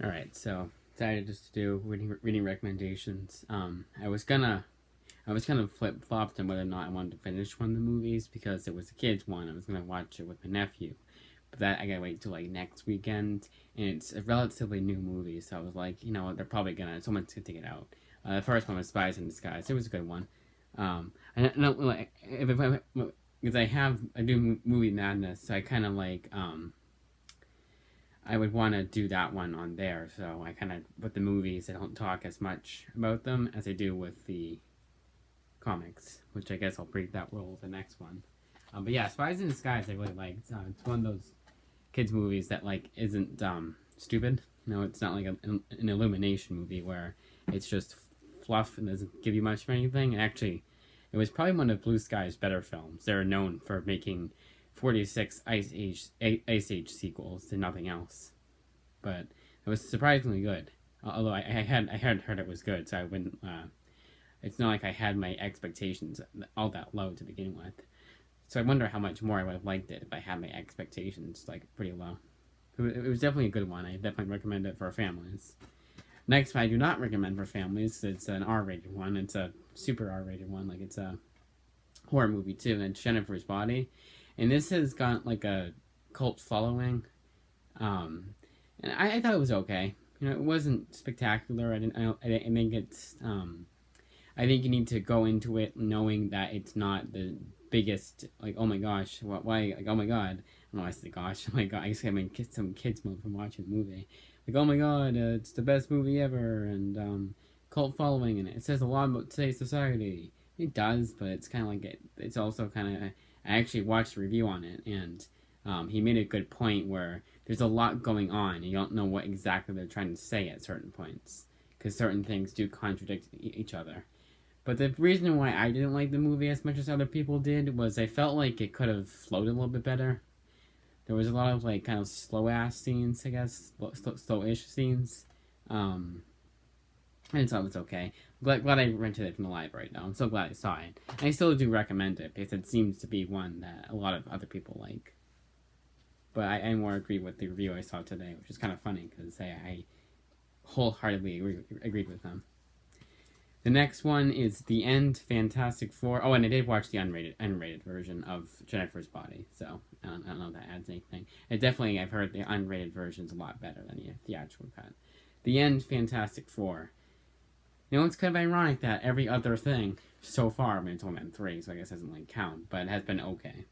Alright, so decided just to do reading recommendations. I was kind of flip flopped on whether or not I wanted to finish one of the movies because it was a kids one. I was gonna watch it with my nephew, but that I gotta wait till like next weekend, and it's a relatively new movie. So I was like, you know what, they're probably someone's gonna take it out. The first one was Spies in Disguise. It was a good one. I don't like if I because I do movie madness, so I kind of like I would want to do that one on there. So I kind of, with the movies, I don't talk as much about them as I do with the comics, which I guess I'll break that rule with the next one. But yeah, Spies in Disguise I really like. It's one of those kids movies that like isn't stupid. You know, it's not like an Illumination movie where it's just fluff and doesn't give you much of anything. And actually, it was probably one of Blue Sky's better films. They're known for making 46 Ice Age sequels and nothing else. But it was surprisingly good. Although I had heard it was good, so I wouldn't. It's not like I had my expectations all that low to begin with. So I wonder how much more I would have liked it if I had my expectations like pretty low. It was definitely a good one. I definitely recommend it for families. Next one I do not recommend for families. It's an R-rated one. It's a super R-rated one. Like it's a horror movie too. And it's Jennifer's Body. And this has got like a cult following. And I thought it was okay. You know, it wasn't spectacular. I think it's. I think you need to go into it knowing that it's not the biggest. Like, oh my gosh, why? Like, oh my god. I don't know why I say gosh. Oh my god, I just got some kids mode from watching the movie. Like, oh my god, it's the best movie ever, and cult following in it. It says a lot about today's society. It does, but it's kind of like it's also kind of. I actually watched a review on it, and he made a good point where there's a lot going on, and you don't know what exactly they're trying to say at certain points, because certain things do contradict each other. But the reason why I didn't like the movie as much as other people did was I felt like it could have flowed a little bit better. There was a lot of like kind of slow ass scenes, I guess, slow-ish scenes. I thought it was okay. Glad I rented it from the library, though. I'm so glad I saw it. And I still do recommend it because it seems to be one that a lot of other people like. But I more agree with the review I saw today, which is kind of funny because I wholeheartedly agreed with them. The next one is The End, Fantastic Four. Oh, and I did watch the unrated version of Jennifer's Body, so I don't know if that adds anything. I've heard the unrated version's a lot better than the theatrical cut. The End, Fantastic Four. You know, it's kind of ironic that every other thing so far, I mean, it's only been 3, so I guess it doesn't like count, but it has been okay.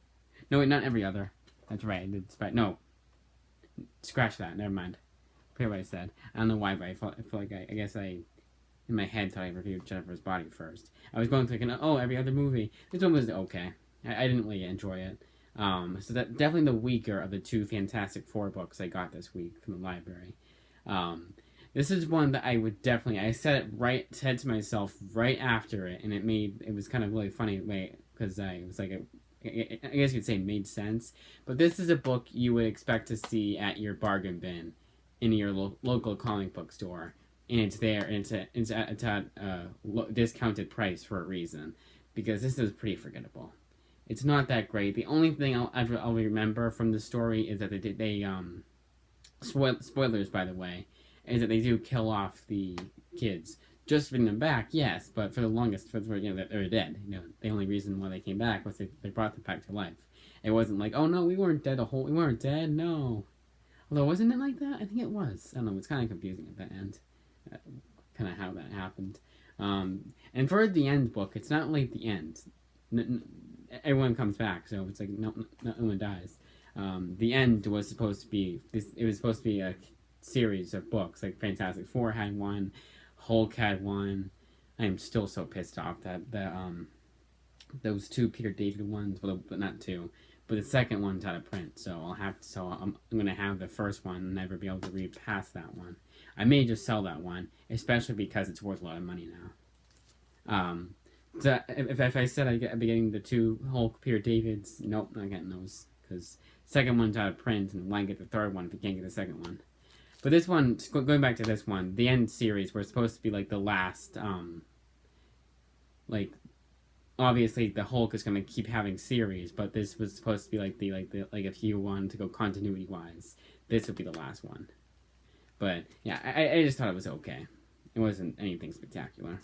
No, wait, not every other. That's right. No, scratch that. Never mind. Forget what I said. I don't know why, but I feel like I guess I in my head thought I reviewed Jennifer's Body first. I was going thinking, oh, every other movie. This one was okay. I didn't really enjoy it. So that definitely the weaker of the 2 Fantastic Four books I got this week from the library. This is one that I would definitely. I said to myself right after it, and it was kind of really funny way because I was like, I guess you'd say it made sense. But this is a book you would expect to see at your bargain bin in your local comic book store, and it's there, and it's at a discounted price for a reason, because this is pretty forgettable. It's not that great. The only thing I'll remember from the story is that they spoilers, by the way, is that they do kill off the kids. Just bring them back, yes, but for the longest, they're dead. You know, the only reason why they came back was they brought them back to life. It wasn't like, oh no, we weren't dead we weren't dead, no. Although, wasn't it like that? I think it was. I don't know, it's kind of confusing at the end. Kind of how that happened. And for the end book, it's not like the end. Everyone comes back, so it's like no one dies. The end was supposed to be it was supposed to be a series of books. Like Fantastic Four had one, Hulk had one. I am still so pissed off that those 2 Peter David ones, but not 2. But the second one's out of print, so I'm gonna have the first one and never be able to read past that one. I may just sell that one, especially because it's worth a lot of money now. So if I said I'd be getting the 2 Hulk Peter Davids, nope, not getting those, because second one's out of print, and why get the third one if you can't get the second one? But this one, going back to this one, the End series was supposed to be like the last, like, obviously the Hulk is gonna keep having series, but this was supposed to be like if you wanted to go continuity wise, this would be the last one. But yeah, I just thought it was okay. It wasn't anything spectacular.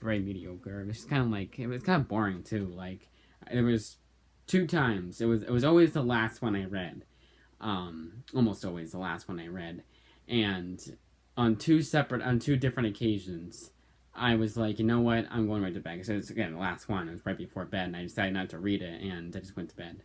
Very mediocre. It was kind of like, it was kind of boring too. Like, there was 2 times. It was always the last one I read. Almost always the last one I read. And on 2 different occasions, I was like, you know what, I'm going right to bed. So it's, again, the last one. It was right before bed, and I decided not to read it, and I just went to bed.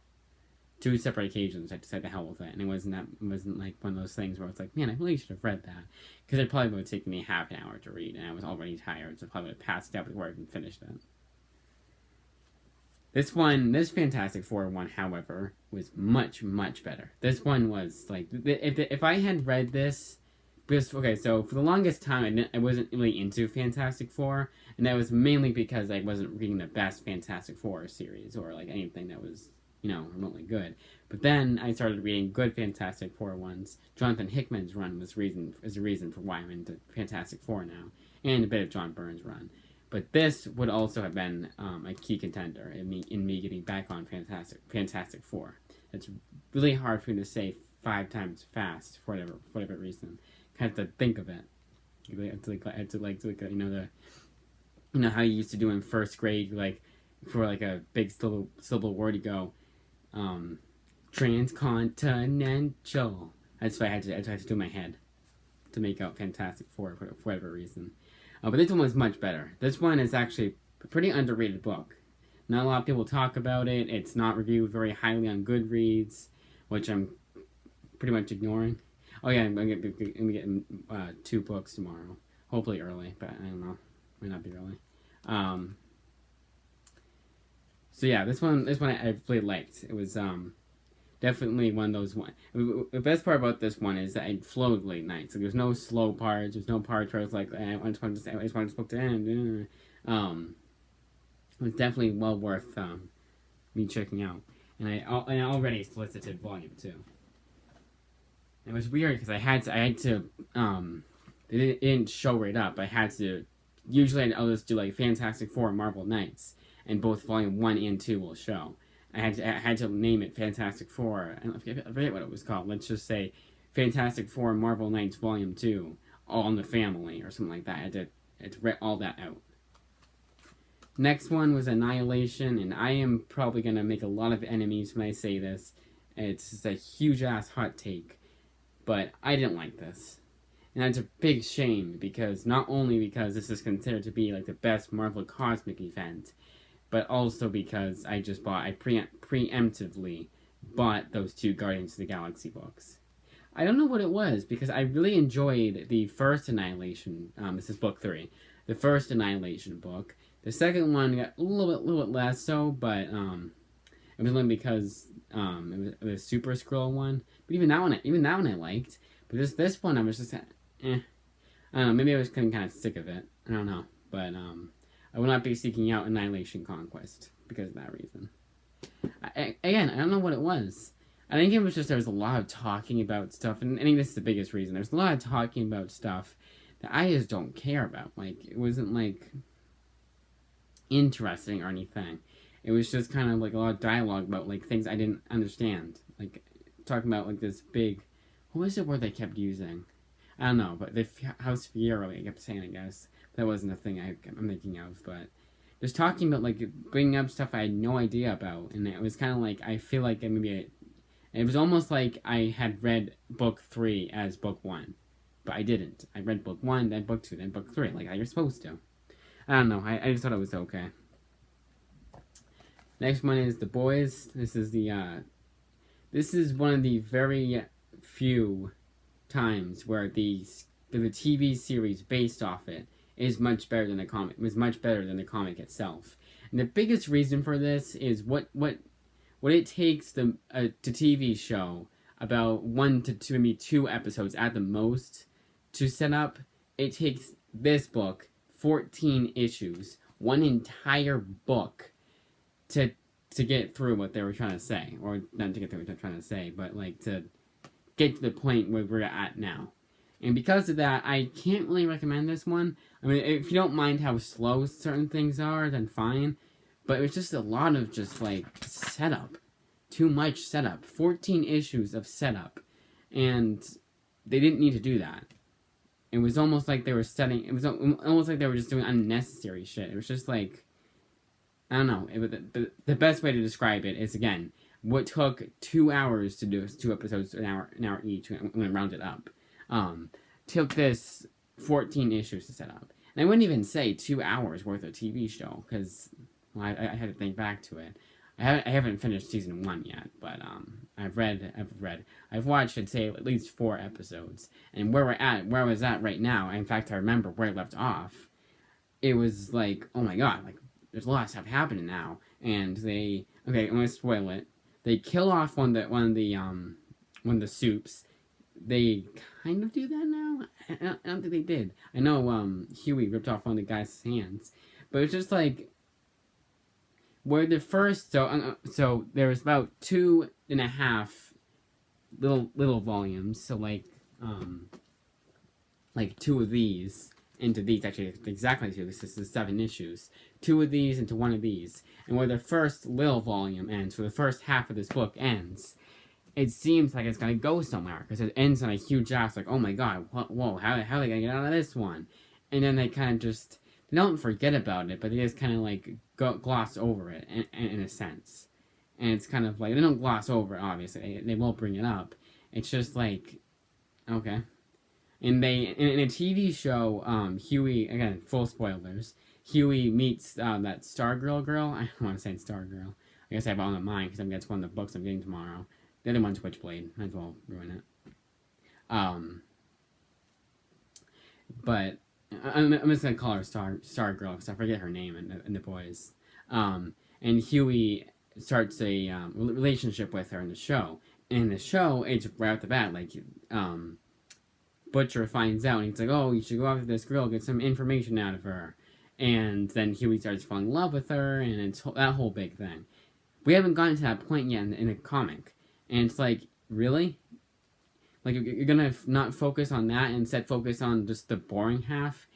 2 separate occasions, I decided to hell with it, and it wasn't like one of those things where it's like, man, I really should have read that, because it probably would have taken me half an hour to read, and I was already tired, so I probably would have passed out before I even finished it. This Fantastic Four one, however, was much, much better. This one was, like, if I had read this, because, okay, so for the longest time, I wasn't really into Fantastic Four, and that was mainly because I wasn't reading the best Fantastic Four series, or, like, anything that was, remotely good. But then I started reading good Fantastic Four ones. Jonathan Hickman's run is a reason for why I'm into Fantastic Four now, and a bit of John Byrne's run. But this would also have been a key contender in me getting back on Fantastic Four. It's really hard for me to say 5 times fast for whatever reason. I have to think of it. I have to how you used to do in first grade, like for like a big syllable word, you go, transcontinental. That's what I had to do in my head to make out Fantastic Four for whatever reason. But this one was much better. This one is actually a pretty underrated book. Not a lot of people talk about it. It's not reviewed very highly on Goodreads, which I'm pretty much ignoring. Oh yeah, I'm getting 2 books tomorrow. Hopefully early, but I don't know. Might not be early. So yeah, this one I really liked. It was definitely one of those one. The best part about this one is that it flowed late nights. So there's no slow parts. There's no parts where I was like, I just want this book to end. It was definitely well worth me checking out. And I already solicited volume 2. It was weird because I had to it didn't show right up. I had to, usually I'll just do like Fantastic Four and Marvel Knights, and both volume 1 and 2 will show. I had to name it Fantastic Four. I forget what it was called. Let's just say Fantastic Four Marvel Knights Volume 2, All in the Family, or something like that. I had to write all that out. Next one was Annihilation, and I am probably going to make a lot of enemies when I say this. It's just a huge-ass hot take, but I didn't like this. And that's a big shame, because not only because this is considered to be like the best Marvel cosmic event, but also because I preemptively bought those 2 Guardians of the Galaxy books. I don't know what it was, because I really enjoyed the first Annihilation. This is book 3. The first Annihilation book. The second one got a little bit less so, but it was only because it was a Super Skrull one. But even that one I liked. But this one I was just I don't know. Maybe I was kind of sick of it. I don't know, but I will not be seeking out Annihilation Conquest because of that reason. Again, I don't know what it was. I think it was just there was a lot of talking about stuff, and I think this is the biggest reason. There's a lot of talking about stuff that I just don't care about. Like, it wasn't, like, interesting or anything. It was just kind of, like, a lot of dialogue about, like, things I didn't understand. Like, talking about, like, this big... What was the word they kept using? I don't know, but the House Fiero, I kept saying, I guess. That wasn't a thing I'm thinking of, but just talking about, like, bringing up stuff I had no idea about, and it was kind of like, I feel like it was almost like I had read book 3 as book 1, but I didn't. I read book 1, then book 2, then book 3, like you're supposed to. I don't know, I just thought it was okay. Next one is The Boys. This is one of the very few times where the TV series based off it is much better than the comic. Was much better than the comic itself. And the biggest reason for this is what it takes to TV show about 1 to maybe 2 episodes at the most to set up. It takes this book 14 issues, 1 entire book to get through what they were trying to say, or not to get through what they're trying to say, but like to get to the point where we're at now. And because of that, I can't really recommend this one. I mean, if you don't mind how slow certain things are, then fine. But it was just a lot of just, like, setup. Too much setup. 14 issues of setup. And they didn't need to do that. It was almost like they were setting. It was almost like they were just doing unnecessary shit. It was just like, I don't know. The best way to describe it is, again, what took 2 hours to do 2 episodes, an hour each. I'm gonna round it up. Took this 14 issues to set up. And I wouldn't even say 2 hours worth of TV show, because I had to think back to it. I haven't finished season 1 yet, but I've watched, I'd say, at least 4 episodes. And where I was at right now, in fact, I remember where I left off. It was like, oh my god, like, there's a lot of stuff happening now. And I'm gonna spoil it. They kill off one of the soups. They kind of do that now. I don't think they did. I know Huey ripped off one of the guy's hands, but it's just like, where the first so there was about 2.5 little volumes. So like 2 of these into these, actually exactly 2. This is 7 issues. 2 of these into 1 of these, and where the first little volume ends, where the first half of this book ends, it seems like it's gonna go somewhere, because it ends on a huge ass, like, oh my god, whoa, how are they gonna get out of this one? And then they kind of just, they don't forget about it, but they just kind of like gloss over it in a sense. And it's kind of like, they don't gloss over it, obviously, they won't bring it up. It's just like, okay. And in a TV show, Huey, again, full spoilers, Huey meets that Stargirl girl. I don't want to say Stargirl. I guess I have it on my mind, because that's one of the books I'm getting tomorrow. The other one's Witchblade. Might as well ruin it. But I'm just gonna call her Stargirl, because I forget her name in the boys. And Huey starts a relationship with her in the show. And in the show, it's right off the bat, like, Butcher finds out, and he's like, oh, you should go after this girl, get some information out of her. And then Huey starts falling in love with her, and it's that whole big thing. We haven't gotten to that point yet in the comic. And it's like, really? Like, you're gonna not focus on that and instead focus on just the boring half?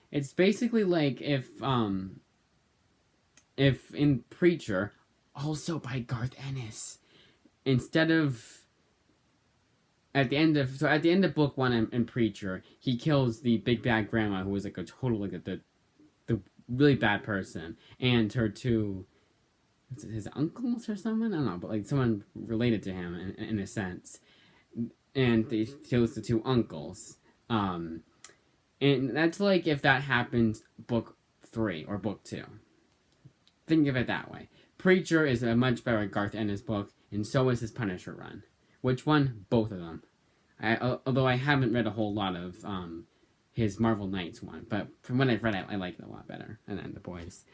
It's basically like if in Preacher, also by Garth Ennis, instead of at the end of book 1 in Preacher, he kills the big bad grandma, who was like a total, like, the really bad person, and her 2, his uncles or someone, I don't know, but like someone related to him in a sense, and he kills the 2 uncles, and that's like if that happens book 3 or book 2. Think of it that way. Preacher is a much better Garth Ennis book, and so is his Punisher run. Which one? Both of them. Although I haven't read a whole lot of his Marvel Knights one, but from what I've read, I like it a lot better. And then the boys.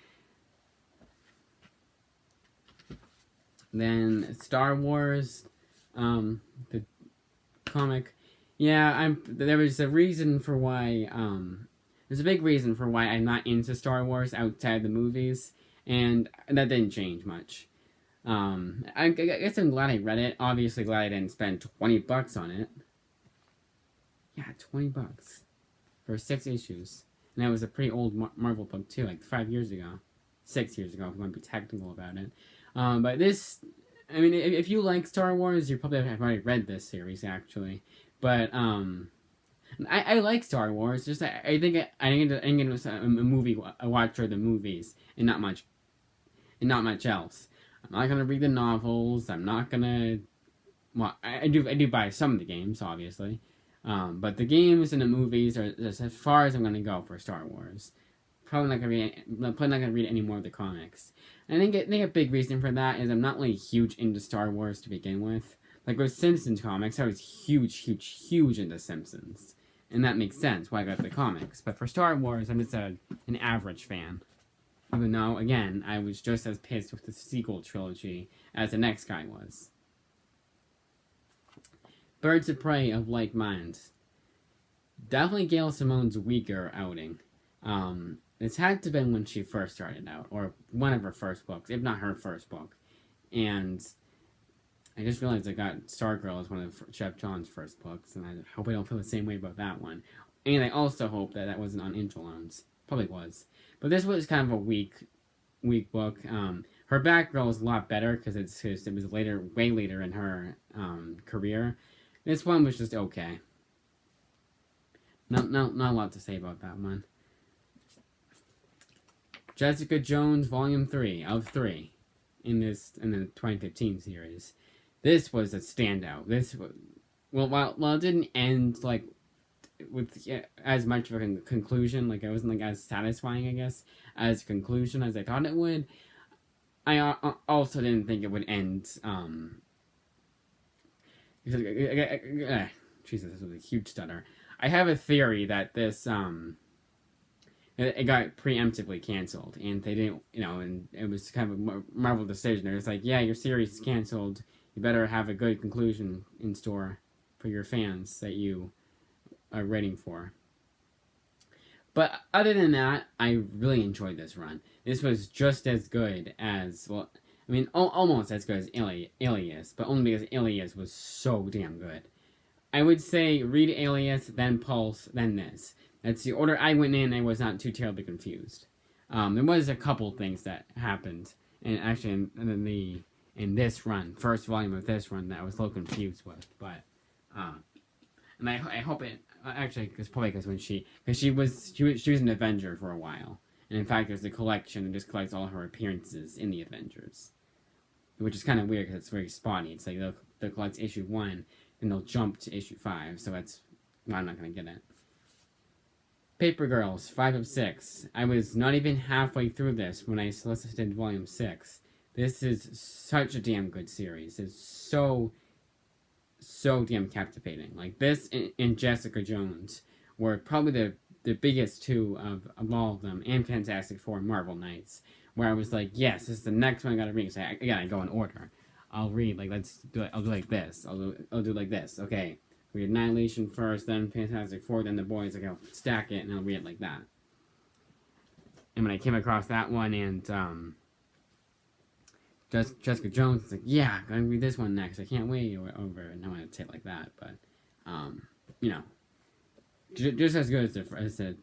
Then Star Wars, the comic. Yeah, there was a reason for why. There's a big reason for why I'm not into Star Wars outside the movies, and that didn't change much. I guess I'm glad I read it. Obviously, glad I didn't spend $20 on it. Yeah, $20 for 6 issues, and that was a pretty old Marvel book too, like 5 years ago, 6 years ago, if you want to be technical about it. But this, I mean, if you like Star Wars, you probably have already read this series, actually. But I like Star Wars. Just I think I'm a watcher of the movies, and not much else. I'm not gonna read the novels. I'm not gonna. Well, I do buy some of the games, obviously, but the games and the movies are just as far as I'm gonna go for Star Wars. Probably not gonna read any more of the comics. And I think a big reason for that is I'm not really huge into Star Wars to begin with. Like with Simpsons comics, I was huge into Simpsons, and that makes sense why I got the comics. But for Star Wars, I'm just an average fan. Even though, again, I was just as pissed with the sequel trilogy as the next guy was. Birds of Prey of Like Minds. Definitely Gail Simone's weaker outing. It's had to have been when she first started out, or one of her first books, if not her first book. And I just realized I got Stargirl as one of Jeff John's first books, and I hope I don't feel the same way about that one. And I also hope that wasn't on Interloans. Probably was. But this was kind of a weak book. Her Batgirl is a lot better because it was way later in her career. This one was just okay. Not a lot to say about that one. Jessica Jones Volume 3 of 3 in the 2015 series. This was a standout. This was, while it didn't end like with as much of a conclusion, like it wasn't like as satisfying, I guess, as a conclusion as I thought it would. I also didn't think it would end. Jesus, this was a huge stutter. I have a theory that this it got preemptively canceled, and they didn't, and it was kind of a Marvel decision. It was like, yeah, your series is canceled. You better have a good conclusion in store for your fans that you are waiting for. But other than that, I really enjoyed this run. This was just as good as, well, I mean, almost as good as Alias, but only because Alias was so damn good. I would say read Alias, then Pulse, then this. That's the order I went in. I was not too terribly confused. There was a couple things that happened, and actually in this run, first volume of this run, that I was a little confused with. But and I hope it actually, it's probably because she was an Avenger for a while, and in fact, there's a collection that just collects all her appearances in the Avengers, which is kind of weird because it's very spotty. It's like they'll collect issue 1, and they'll jump to issue 5. So that's I'm not gonna get it. Paper Girls 5 of 6. I was not even halfway through this when I solicited volume 6. This is such a damn good series. It's so damn captivating. Like this and Jessica Jones were probably the biggest two of all of them, and Fantastic Four and Marvel Knights, where I was like, yes, this is the next one I gotta read. So I gotta go in order. I'll read like I'll do like this. I'll do like this. Okay. Read Annihilation first, then Fantastic Four, then The Boys. Like, I'll stack it, and I'll read it like that. And when I came across that one, and Jessica Jones, it's like, yeah, I'm gonna read this one next. I can't wait over it. And I want to say it like that, but just as good as the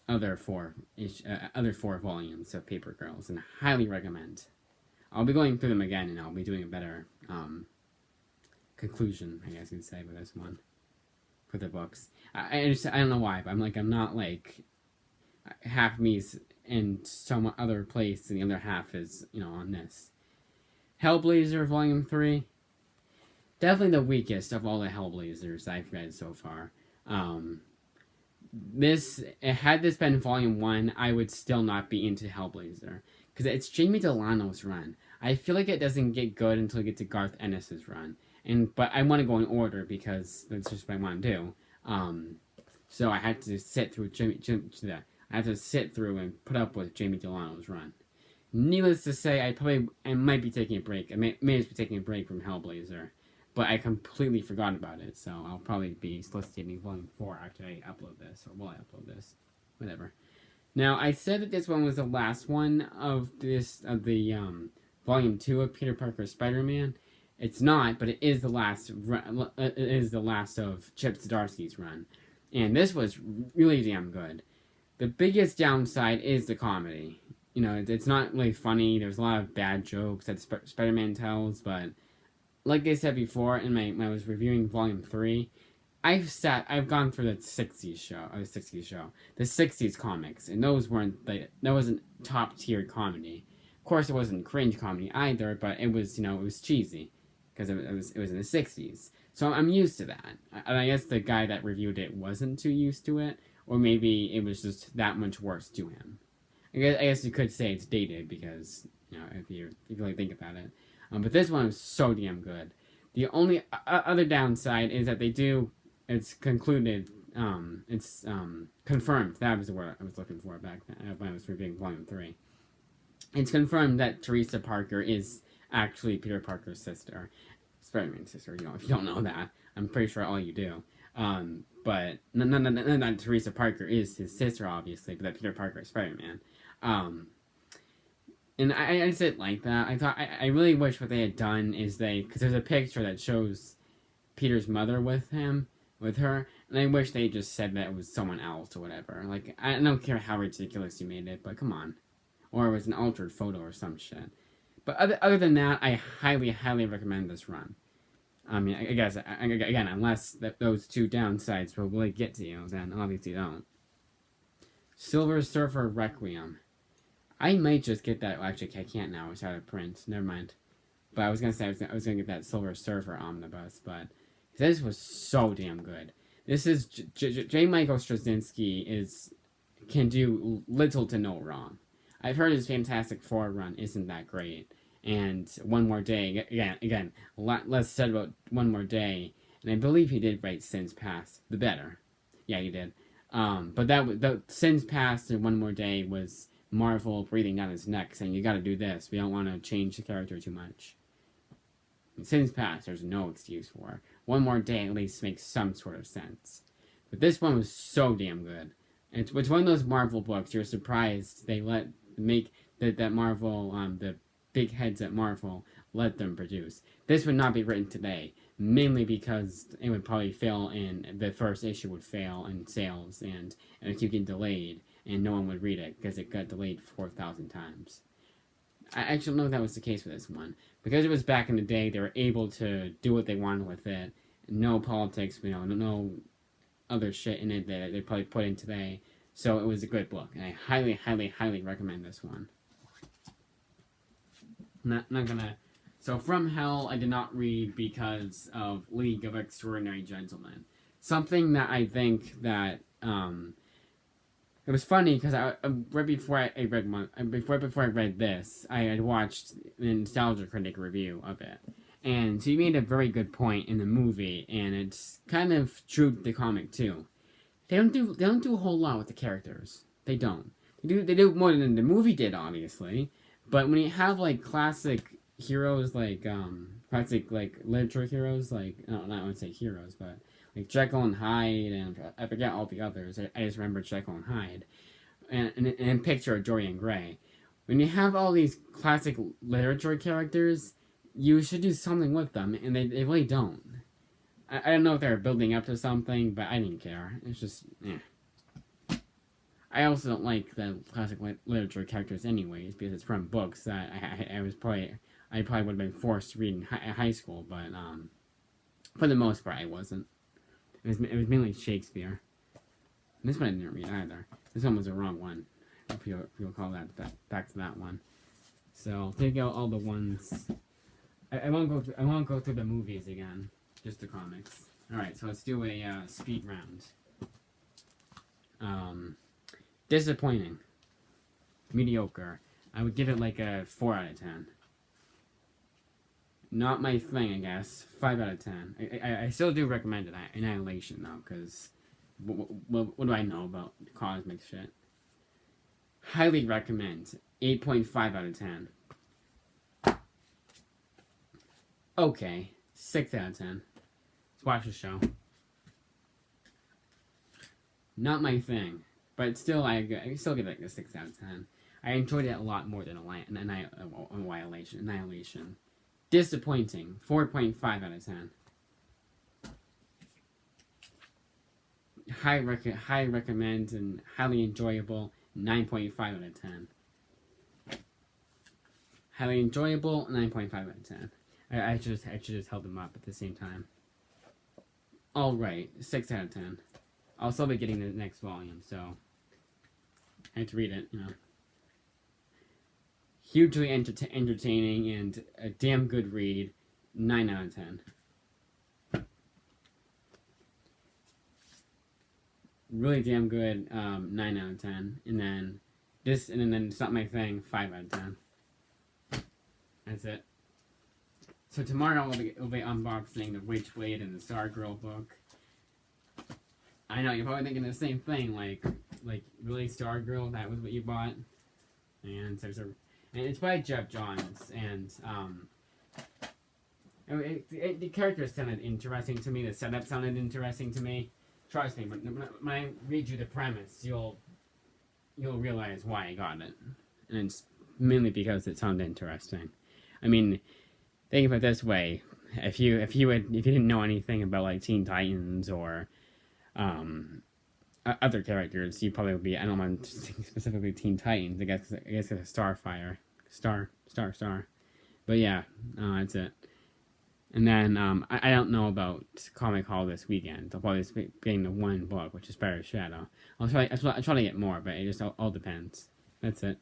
other four volumes of Paper Girls, and I highly recommend. I'll be going through them again, and I'll be doing a better conclusion, I guess you could say, with this one for the books. I don't know why, but I'm not like half me's in some other place and the other half is on this. Hellblazer Volume 3, definitely the weakest of all the Hellblazers I've read so far. Had this been Volume 1, I would still not be into Hellblazer because it's Jamie Delano's run. I feel like it doesn't get good until you get to Garth Ennis's run. But I want to go in order because that's just what I want to do. So I had to sit through I have to sit through and put up with Jamie Delano's run. Needless to say, I might be taking a break. I may just be taking a break from Hellblazer, but I completely forgot about it. So I'll probably be soliciting Volume 4 after I upload this, or will I upload this? Whatever. Now I said that this one was the last one of the Volume 2 of Peter Parker's Spider-Man. It's not, but it is the last. It is the last of Chip Zdarsky's run, and this was really damn good. The biggest downside is the comedy. It's not really funny. There's a lot of bad jokes that Spider-Man tells, but like I said before, when I was reviewing Volume 3, I've gone through the 60s show, the 60s comics, and those that wasn't top tier comedy. Of course, it wasn't cringe comedy either, but it was it was cheesy. Because it was in the 60s. So I'm used to that. And I guess the guy that reviewed it wasn't too used to it, or maybe it was just that much worse to him. I guess you could say it's dated because, if you really think about it. But this one was so damn good. The only other downside is that it's concluded, it's confirmed. That was the word I was looking for back then when I was reviewing Volume 3. It's confirmed that Teresa Parker is actually Peter Parker's sister, Spider-Man's sister. If you don't know that, I'm pretty sure all you do. But not Teresa Parker is his sister, obviously, but that Peter Parker is Spider-Man. And I just didn't like that. I really wish what they had done is because there's a picture that shows Peter's mother with her, and I wish they just said that it was someone else or whatever. Like, I don't care how ridiculous you made it, but come on. Or it was an altered photo or some shit. But other than that, I highly, highly recommend this run. I mean, I guess, again, unless those two downsides will really get to you, then obviously don't. Silver Surfer Requiem. I might just get that. Well, actually, I can't now. It's out of print. Never mind. But I was gonna say I was gonna get that Silver Surfer omnibus, but this was so damn good. This is J. Michael Straczynski can do little to no wrong. I've heard his Fantastic Four run isn't that great, and One More Day again a lot less said about One More Day, and I believe he did write Sins Past the better. Yeah, he did. But the Sins Past and One More Day was Marvel breathing down his neck, saying, "You got to do this. We don't want to change the character too much." Sins Past, there's no excuse for. One More Day at least makes some sort of sense. But this one was so damn good. It's one of those Marvel books you're surprised they make that Marvel, the big heads at Marvel, let them produce. This would not be written today, mainly because it would probably fail the first issue would fail in sales, and it would keep getting delayed, and no one would read it because it got delayed 4,000 times. I actually don't know if that was the case with this one. Because it was back in the day, they were able to do what they wanted with it. No politics, no other shit in it that they probably put in today. So it was a good book. And I highly, highly, highly recommend this one. Not gonna... So From Hell, I did not read because of League of Extraordinary Gentlemen. Something that I think that... It was funny because right before I read this, I had watched the Nostalgia Critic review of it, and he made a very good point in the movie, and it's kind of true to the comic too. They don't do a whole lot with the characters. They don't. They do more than the movie did, obviously. But when you have like classic heroes, like classic like literature heroes, like I wouldn't say heroes, but like Jekyll and Hyde, and I forget all the others. I just remember Jekyll and Hyde, and picture of Dorian Gray. When you have all these classic literature characters, you should do something with them, and they really don't. I don't know if they're building up to something, but I didn't care. It's just, I also don't like the classic literature characters anyways, because it's from books that I probably would have been forced to read in high school, but for the most part I wasn't. It was mainly Shakespeare. And this one I didn't read either. This one was the wrong one. If you'll call that back to that one. So I'll take out all the ones. I won't go through the movies again. Just the comics. All right. So let's do a speed round. Disappointing. Mediocre. I would give it like a 4 out of 10. Not my thing, I guess. 5 out of 10. I still do recommend it. Annihilation, though, because what do I know about cosmic shit? Highly recommend. 8.5 out of 10. Okay. 6 out of 10. Let's watch the show. Not my thing. But still, I still give it a 6 out of 10. I enjoyed it a lot more than Annihilation. Disappointing. 4.5 out of 10. High recommend and highly enjoyable. 9.5 out of 10. Highly enjoyable. 9.5 out of 10. I should just held them up at the same time. Alright. 6 out of 10. I'll still be getting the next volume, so I have to read it, Hugely entertaining and a damn good read. 9 out of 10. Really damn good. 9 out of 10. And then It's Not My Thing. 5 out of 10. That's it. So tomorrow we'll be unboxing the Witchblade and the Stargirl book. I know you're probably thinking the same thing. Like really, Stargirl? That was what you bought? And it's by Jeff Johns, and the characters sounded interesting to me. The setup sounded interesting to me. Trust me, but when I read you the premise, you'll realize why I got it, and it's mainly because it sounded interesting. I mean, think of it this way: if you didn't know anything about like Teen Titans or other characters, you probably would be. I don't mind specifically Teen Titans. I guess it's a Starfire. Star. But yeah, that's it. And then I don't know about Comic Hall this weekend. I'll probably be getting the one book, which is Better Shadow. I'll try to get more, but it just all depends. That's it.